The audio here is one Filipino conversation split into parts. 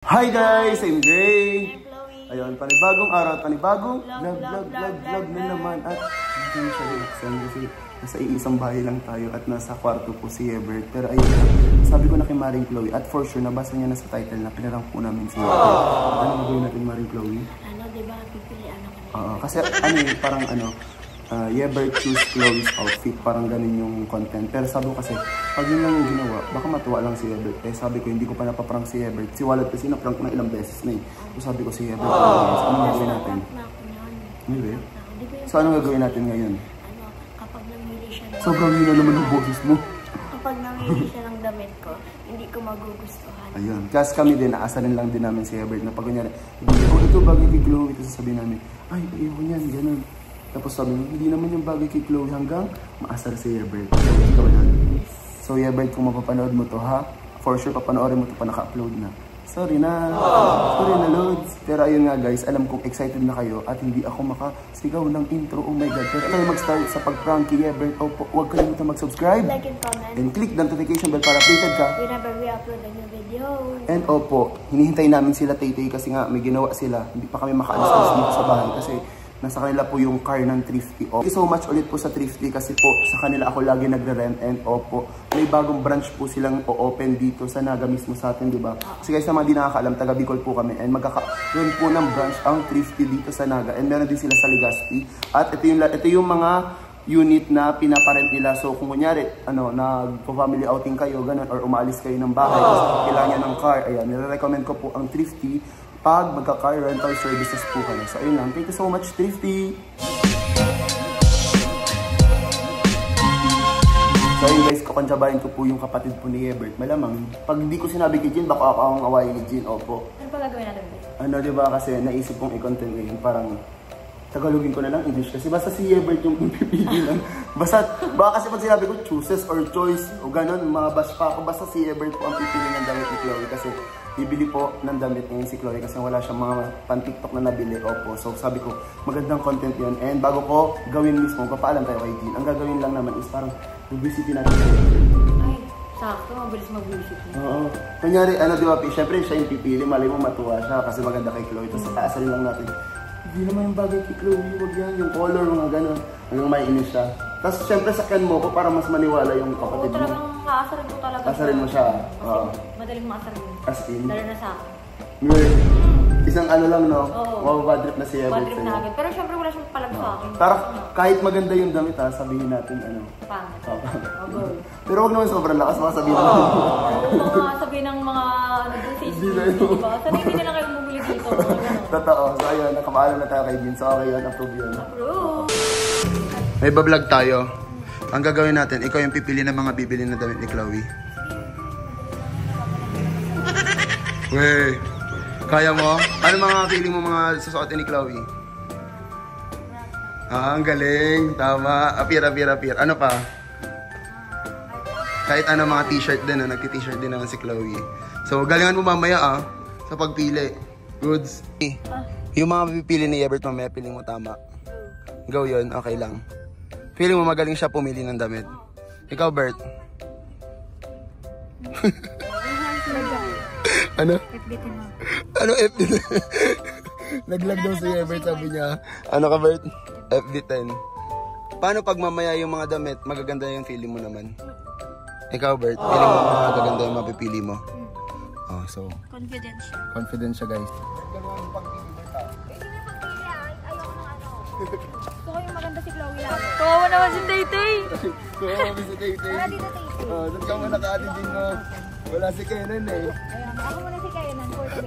Hi guys! I'm Gray! Ayun, panibagong araw at panibagong vlog na naman. At hindi siya reaction kasi nasa iisang bahay lang tayo at nasa kwarto po si Ebert. Pero ayun, sabi ko na kay Maring Chloe at for sure nabasa niya na sa title na pinarang po namin si Ebert. Ano gagawin natin, Maring Chloe? Ano, diba? Pipilian ako. Kasi parang Ebert choose Chloe's outfit, parang ganun yung content. Pero sabi ko kasi, pag yun lang yung ginawa, baka matuwa lang si Ebert. Eh sabi ko, hindi ko pa napaprank si Ebert. Si Wallet kasi naprank na ilang beses na eh. So sabi ko si Ebert, anong gagawin natin? Hindi. So anong gagawin natin ngayon? Ano, kapag namili siya ng... Sobrang hina naman ng boses mo. Kapag namili siya ng damit ko, hindi ko magugustuhan. Ayun. Kasi kami din, aasarin lang din namin si Ebert na pag kunyari, ito bagay kay Chloe, ito sasabihin namin, ay, ayoko niyan, ganun. Tapos sabi mo, hindi naman yung bagay kay Chloe hanggang maasar si Ebert. So Ebert, kung mapapanood mo to ha, for sure papanoorin mo to pa naka-upload na. Sorry na loads. Pero ayun nga guys, alam kong excited na kayo at hindi ako makasigaw ng intro. Oh my god. Pero tayo mag-start sa pag-prank kay Ebert. Opo, huwag kalimutan mag-subscribe. Like and comment. And click the notification bell para updated ka. Whenever we upload a new video. And opo, hinihintay namin sila Tay-Tay kasi nga may ginawa sila. Hindi pa kami makaalis dito sa bahay kasi nasa kanila po yung car ng Thrifty. Thank you so much ulit po sa Thrifty kasi po sa kanila ako lagi nagre-rent. And opo, may bagong branch po silang o-open dito sa Naga mismo sa atin, di ba? Kasi guys, sa mga di nakakaalam, taga Bicol po kami. And magkakaroon po ng branch ang Thrifty dito sa Naga. And meron din sila sa Legazpi. At ito yung mga unit na pinaparent nila. So kung kunyari, nag-family outing kayo, ganun, or umaalis kayo ng bahay, kasi kailangan niya ng car, ayan, nire-recommend ko po ang Thrifty pag magka-car rental services po kayo. So ayun lang, thank you so much Thrifty! So ayun guys, kukontsabahin ko po yung kapatid po ni Ebert. Malamang, pag hindi ko sinabi kay Jean, baka ako ang awayin ni Jean. Opo. Ano pa gagawin natin? Diba kasi naisip kong i-content ngayon, parang Tagalogin ko na lang English kasi basta si Ebert yung pipili lang. Baka kasi pag sinabi ko chooses or choice o ganun, mabash pa ako. Basta si Ebert po ang pipili ng damit ni Chloe kasi bibili po ng damit ngayon si Chloe kasi wala siyang mga pan-TikTok na nabili. Opo. So sabi ko, magandang content yun. And bago ko gawin mismo, papaalam tayo kay Jean. Ang gagawin lang naman is parang visitin natin si Ebert. Ay, sakto. Mabilis mag-visit. Oo. Kunyari, diba, syempre siya yung pipili. Malay mo matuwa siya kasi maganda kay Chloe. Tapos taasalin lang natin. Hindi naman yung bagay kay Chloe, huwag yan, yung color, mga gano'n. Hanggang mainis siya. Tapos syempre sakyan mo ko para mas maniwala yung kapatid mo. Oo, talagang maasarin mo talaga. Asarin mo siya. Kasi madaling maasarin mo. As in? Lalo na sa akin. Isang lang, no? Oo. Bad trip na si Ebert. Bad trip na agad. Pero syempre wala siyang palag sa akin. Para kahit maganda yung damit ha, sabihin natin pangit. Pero huwag naman sobrang lakas, mga sabihin natin. Sabihin ng mga dun sa isip, diba? Sana hindi na lang kayo bumili dito. Totoo. So ayun, nakapaalam na tayo kay Jean. So okay yun, approve yun. Approve! May bablog tayo. Ang gagawin natin, ikaw yung pipili ng mga bibili na damit ni Chloe. Wey, kaya mo? Ano mga feeling mo mga susuotin ni Chloe? Ang galing. Tama. Appear. Ano pa? Kahit ano mga t-shirt din. Nagti-t-shirt din naman si Chloe. So, galingan mo mamaya sa pagpili. Goods. Yung mga pipili ni Ebert mamaya, piling mo tama. Go yun. Okay lang. Feeling mo magaling siya pumili ng damit. Ikaw, Bert? Ano? FBT mo. Ano FB10? Naglag daw si Ebert, sabi niya. Ano ka, Bert? FB10. Paano pag mamaya yung mga damit, magaganda yung feeling mo naman? Ikaw, Bert, feeling mo magaganda yung mapipili mo? Oh, so. Confident siya, guys. Gusto ko yung maganda si Chloe lang. Kawawa naman si Tay-Tay. Kawawa si Tay-Tay. Wala dito Tay-Tay. Doon ka muna ka-atin mo. Wala si Kenan eh. Ayan, ako muna si Kenan for the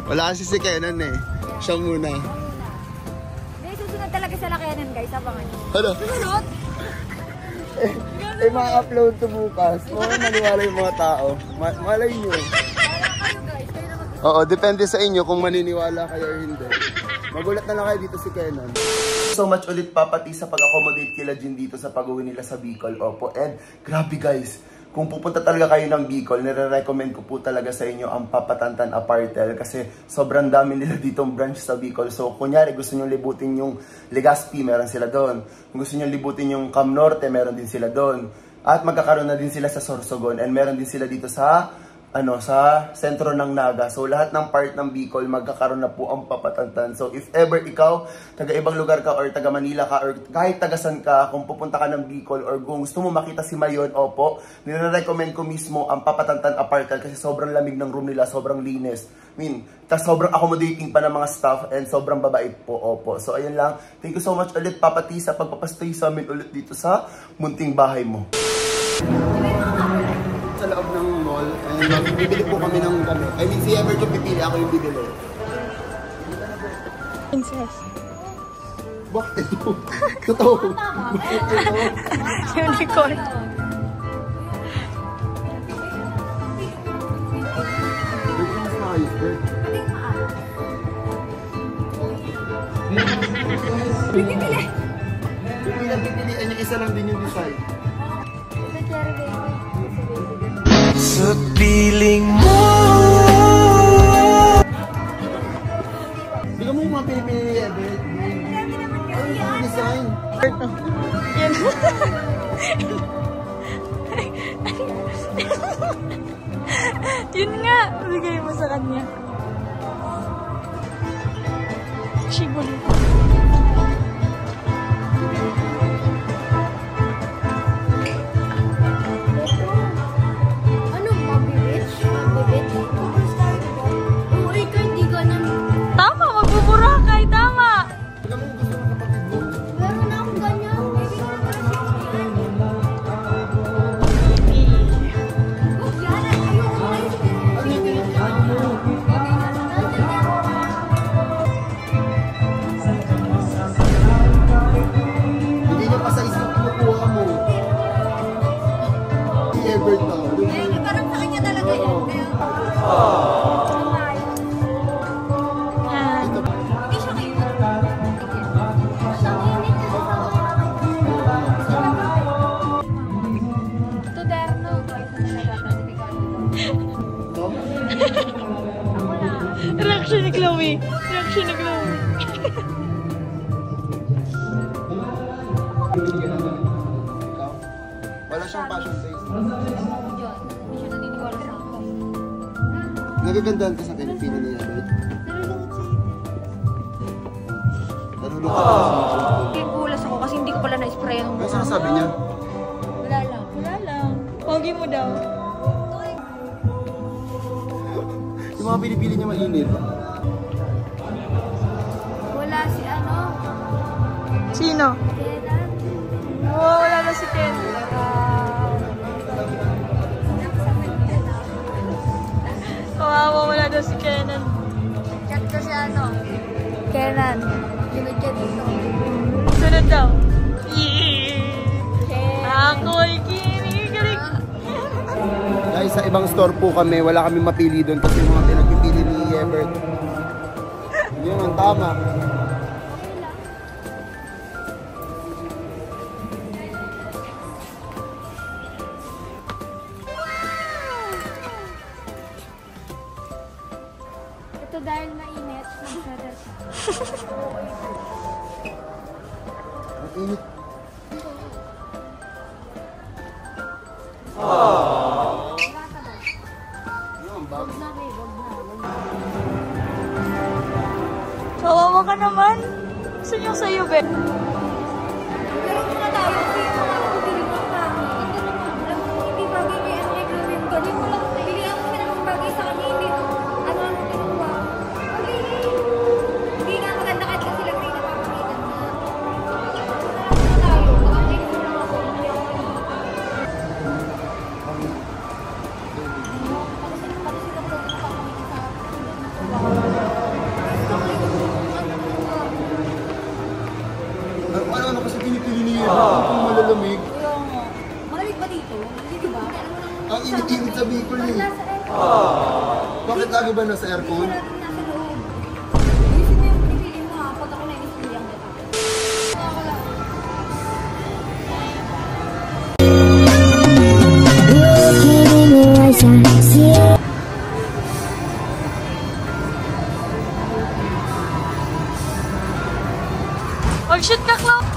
Wala kasi si Kenan eh. Siya muna. Hindi, susunod talaga sila Kenan guys. Abangan nyo. Ano? Susunod? Ma-upload to bukas. Maniwala yung mga tao. Malay nyo. Wala kayo guys. Kayo na mag- Oo, depende sa inyo kung maniniwala kayo or hindi. Magulat na lang kayo dito si Kenan. So much ulit papati sa pag-accommodate kila Jean dito sa pag-uwi nila sa Bicol. Opo, and grabe guys. Kung pupunta talaga kayo ng Bicol, nire-recommend ko po talaga sa inyo ang Papatantan Apartel kasi sobrang dami nila ditong branch sa Bicol. So, kunyari gusto nyo libutin yung Legazpi, meron sila doon. Kung gusto nyo libutin yung Cam Norte, meron din sila doon. At magkakaroon na din sila sa Sorsogon and meron din sila dito sa sa sentro ng Naga. So lahat ng part ng Bicol magkakaroon na po ang Papatantan. So if ever ikaw, taga ibang lugar ka or taga Manila ka or kahit tagasan ka, kung pupunta ka ng Bicol or kung gusto mo makita si Mayon, opo, nire-recommend ko mismo ang Papatantan Apartment kasi sobrang lamig ng room nila, sobrang linis. Sobrang accommodating pa ng mga staff and sobrang babait po, opo. So ayun lang, thank you so much ulit Papa T sa pagpapastay sa amin ulit dito sa munting bahay mo. Sa loob ng mall, and bibili po kami ng gamit. I mean, si Ever kung pipili, ako yung bibili. Princess. Bakit ito? Totoo. Unicorn. Pipili. Pipilian niya, isa lang din yung design. Sa piling mo. Hindi ka mo mga pinipili, Ever. Ano yung design? Yan. Yun nga, bigay mo sa kanya. Shibuli. Reaction ni Chloe. Reaction ni Chloe. Wala siyang passion face. Hindi siya naniniwala sa akin. Nagagandaan ka sa akin, pili niya, right? Nalulungkot ka sa Kikulas ako kasi hindi ko pala na-spray ng mukha. Ano sinasabi niya? Wala lang. Wala lang. Pogi mo daw. Yung mga pinipili niya mainit. Wala si ano? Sino? Kenan. Oh, wala na si Ken. Kawawa, wala na si Kenan. Chat ko si ano? Kenan. Sunod ka dito. Sunod daw. Yeah. Ako'y kinikilig. Guys, sa ibang store po kami, wala kami mapili doon kasi yung mga pinagpipili ni Ebert. Yun ang tama. Ito dahil mainit, mag-sweater ka. Ang init. Kawawa ka naman. Gusto niyo sa'yo, be? Pero kung natawag ko yung mga pagpili mo pa. Hindi bagay kay Enrique Gawin. Galing mo lang. Pilihan ko siya ng bagay sa kanya. Hindi to. Ano ang kinuha? Hindi nga maganda kahit lang sila kayo napapalitan na. Wala na tayo. Makakain mo lang ako. Hindi ako Ano kasi pinipili niya? Kung malalamig. malamig ba dito? Hindi ba? Ang init-init sa Bicol eh. Nasa aircon. Bakit lagi ba nasa aircon? Laging nasa loob. Ayusin mo yung pinipili mo ha. Pag ako nainisilihan kita. Wala. Mag-shoot ka, Chloe.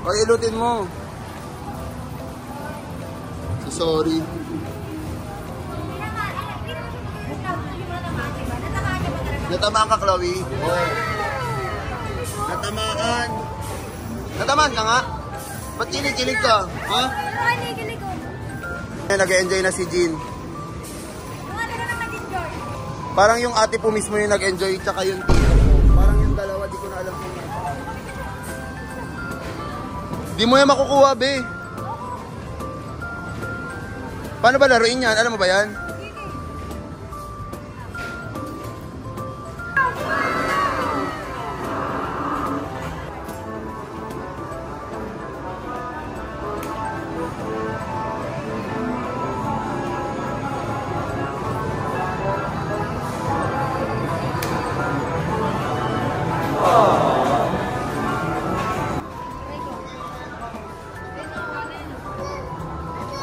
O, ilutin mo. So, sorry. Natamaan ka, Chloe? Oo. Natamaan. Natamaan ka nga? Ba't kilig-kilig ka? Ha? Nag-enjoy na si Jean. Parang yung ate po mismo yung nag-enjoy, tsaka yung tito ko. Parang yung dalawa, di ko na alam kung ano. Di mo yan makukuha, be. Paano ba laruin yan? Alam mo ba yan?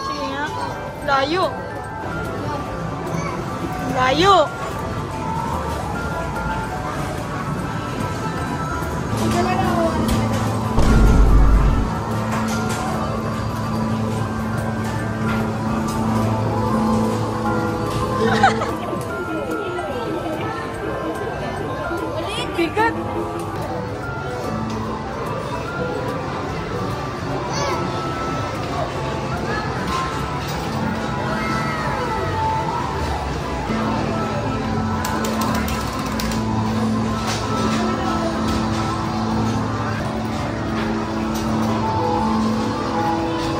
Sige nga. Layo. Layo. Bigat.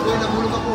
Uy, nabulog ako.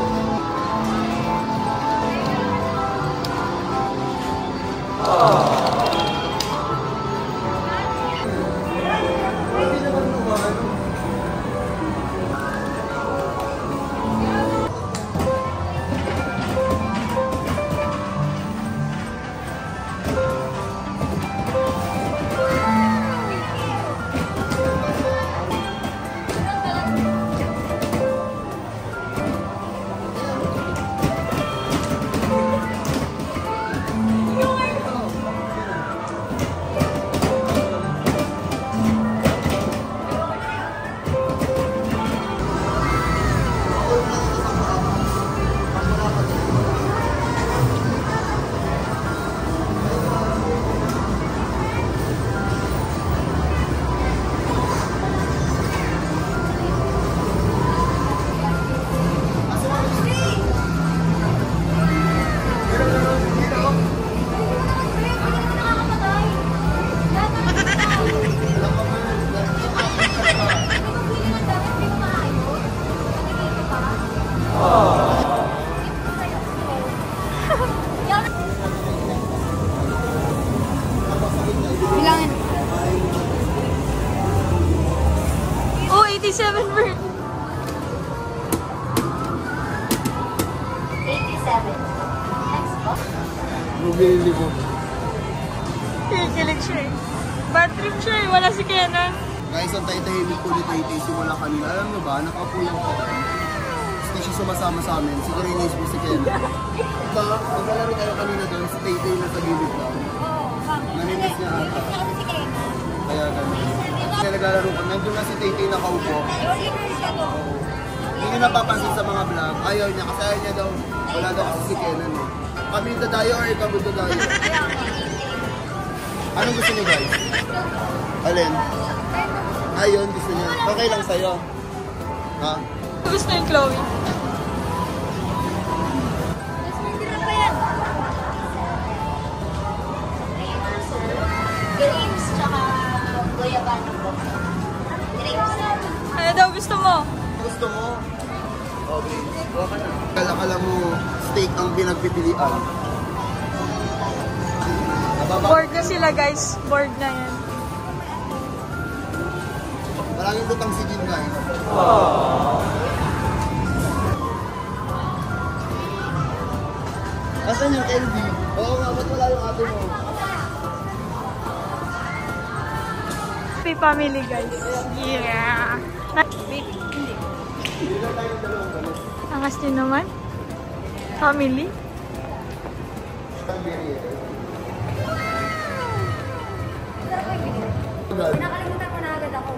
Bilangin. Oh, 87 bird. 87. Next po. Bumili mo. Kikilig siya eh. Bad trip siya eh. Wala si Kenan. Guys, ang tahimik po ni Tay simula kanina. Alam nyo ba, nakaupo lang ako. Hindi siya sumasama sa amin. Siguro inis mo si Ken. Diba, maglalaro tayo kanina doon, si Tay na sa gilid lang. Naninis niya ata. Kaya ganun. Kaya naglalaro ko, nandun na si Tay nakaupo. Hindi niya napapansin sa mga vlog. Ayaw niya, kasi ayaw niya daw, wala daw kasi si Kenan eh. Kami dadayo or ikaw dadayo? Anong gusto niyo guys? Alin? Ayun, gusto niya. Okay lang sa'yo. Ha? Gusto yung Chloe. Grapes tsaka goyabano po. Grapes. Ano daw gusto mo? Gusto mo? Okay. Okay na. Kala mo, steak ang pinagpipilian. Bored na sila guys. Bored na yan. Maraming lutang si Jin guys. Asan yung LD? Oo nga, ba't wala yung ate mo? Happy family guys. Yeah. Hindi. Angas din naman. Family. Nakalimutan ko na agad ako.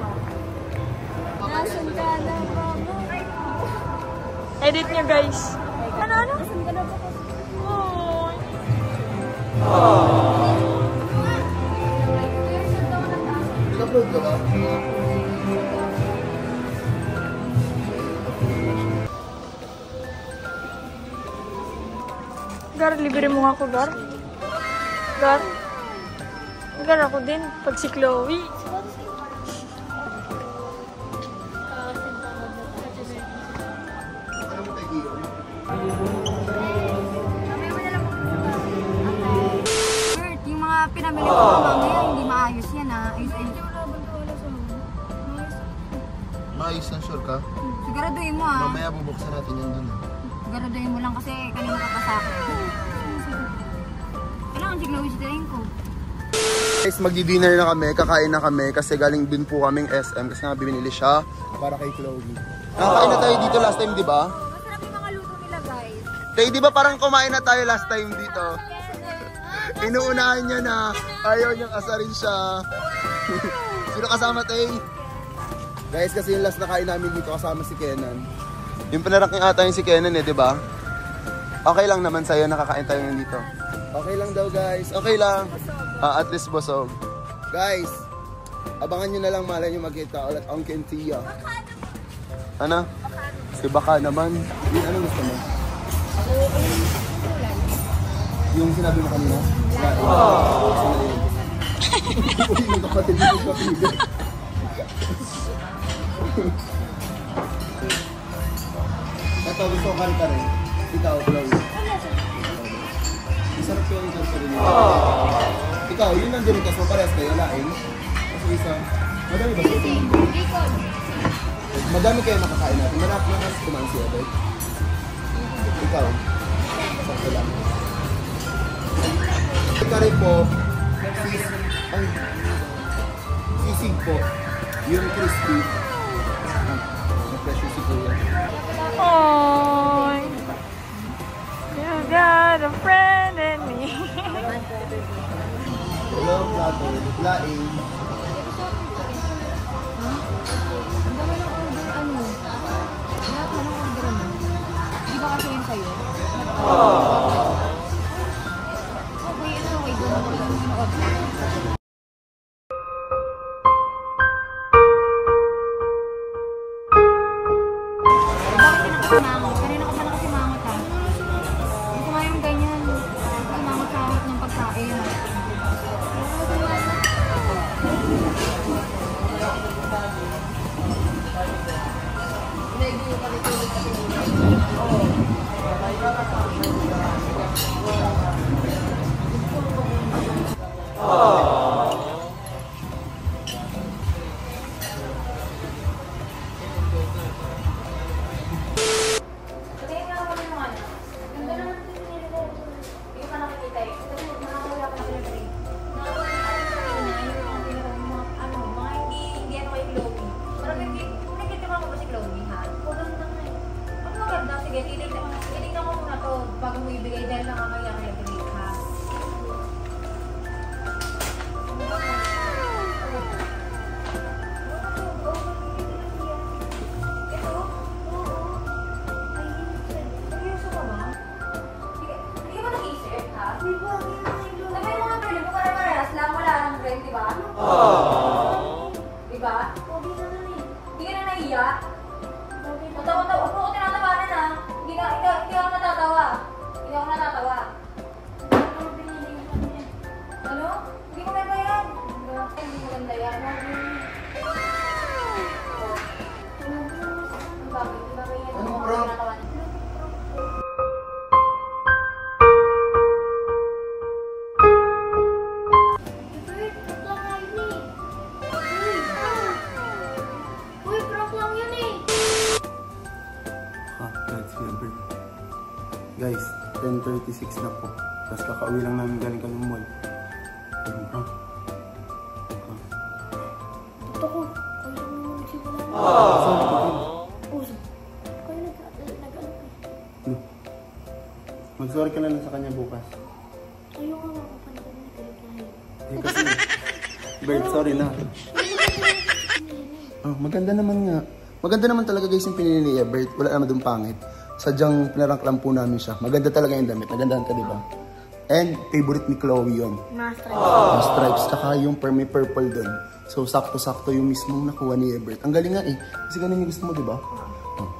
Nasaan ka na ba? Edit nyo, guys. Ano? Upload ka ba? Gar, libre mo nga ako, Gar. Gar. Gar, ako din. Pag si Chloe. Yung mga pinamili ko mamaya, hindi maayos yan ha. Maayos na, sure ka? Siguraduhin mo ha. Mamaya bubuksan natin yan dun. Siguraduhin mo lang kasi kanina ka pa sa akin. Kailangan si Chloe sitayin ko. Guys, magdi-dinner na kami, kakain na kami kasi galing din po kaming SM kasi nga binili siya para kay Chloe. Nakakain na tayo dito last time, di ba? Masarap yung mga luto nila guys. Tay, di ba parang kumain na tayo last time dito? Inuunahan niya na ayaw niyang asarin siya. Sino kasama, Tay? Guys, kasi yung last na kain namin dito kasama si Kenan. Yung pinaranking ata yung si Kenan eh, di ba? Okay lang naman sa'yo, nakakain tayo dito. Okay lang daw guys, okay lang. At least busog. Guys, abangan nyo na lang, malay nyo magkita ulit ang Kentia. Ano? Kasi baka naman. Yun, ano gusto mo? Yung sinabi mo kanina? Uy, may kapatid dito sa kapatid. Ito, gusto ko karita rin. Ikaw, Chloe. Isarap ko yung karita rin. Ikaw, yun lang din kasi parehas kayo, laing. Kasi isa, madami ba ito? Madami kayo makakain natin. Marap na kasi kumain siya, right? Ikaw, sakto lang. Ika rin po, sisig po, yung crispy. Nag-pressure si Kuya. Oh, you got a friend in me. Hello, plato, laing. Ang dami ng order ano. Lahat na ng order mo. Di ba kasi yun sa'yo? Okay, ano, wait, doon ako lang yung order. Mangot. Kanina ko pa nakasimangot ha. Hindi ko nga yung ganyan. Mangot sa hawak ng pagkain. Titignan ko muna to bago mo ibigay dahil nakakaya kaya delete ha. Ito? Oo. Ay, seryoso ka ba? Hindi ka ba nag-isip ha? Sabi mo nga pwede mo pare-parehas lang, wala nang friend, di ba? Di ba? Hindi ka na nahiya? Tawa-tawa, huwag mo ko tinatawanan ha. Hindi ako natatawa. Hindi ako natatawa. Ano? Hindi ko maganda yan. Hindi mo maganda yan. Ang bagay, hindi ba yan? Ano bro? Guys, 10:36 na po. Tapos kakauwi lang namin galing kami mall. Ayun, bro. Ito ko. Kaya mo naman simula na. Sorry ko din. Puso. Kaya nag-ano No. Mag-sorry ka na lang sa kanya bukas. Ayaw nga ako pansin na kayo. Eh kasi, Bert, sorry na. Oh, maganda naman nga. Maganda naman talaga guys yung pinili niya, Bert. Wala naman doon pangit. Sadyang pinarank lang po namin siya. Maganda talaga yung damit. Nagandahan ka, di ba? And favorite ni Chloe yun. Yung stripes. Tsaka yung may purple dun. So, sakto-sakto yung mismong nakuha ni Ebert. Ang galing nga eh. Kasi ganun yung gusto mo, di ba?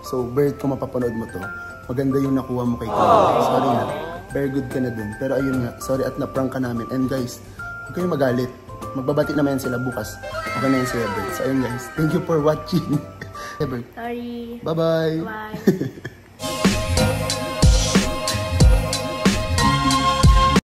So, Bert, kung mapapanood mo to, maganda yung nakuha mo kay Chloe. Sorry na. Very good ka na dun. Pero ayun nga, sorry at na-prank ka namin. And guys, huwag kayong magalit. Magbabati naman sila bukas. Okay na yun si Ebert. So ayun guys, thank you for watching. Ebert. Sorry. Bye-bye. Bye.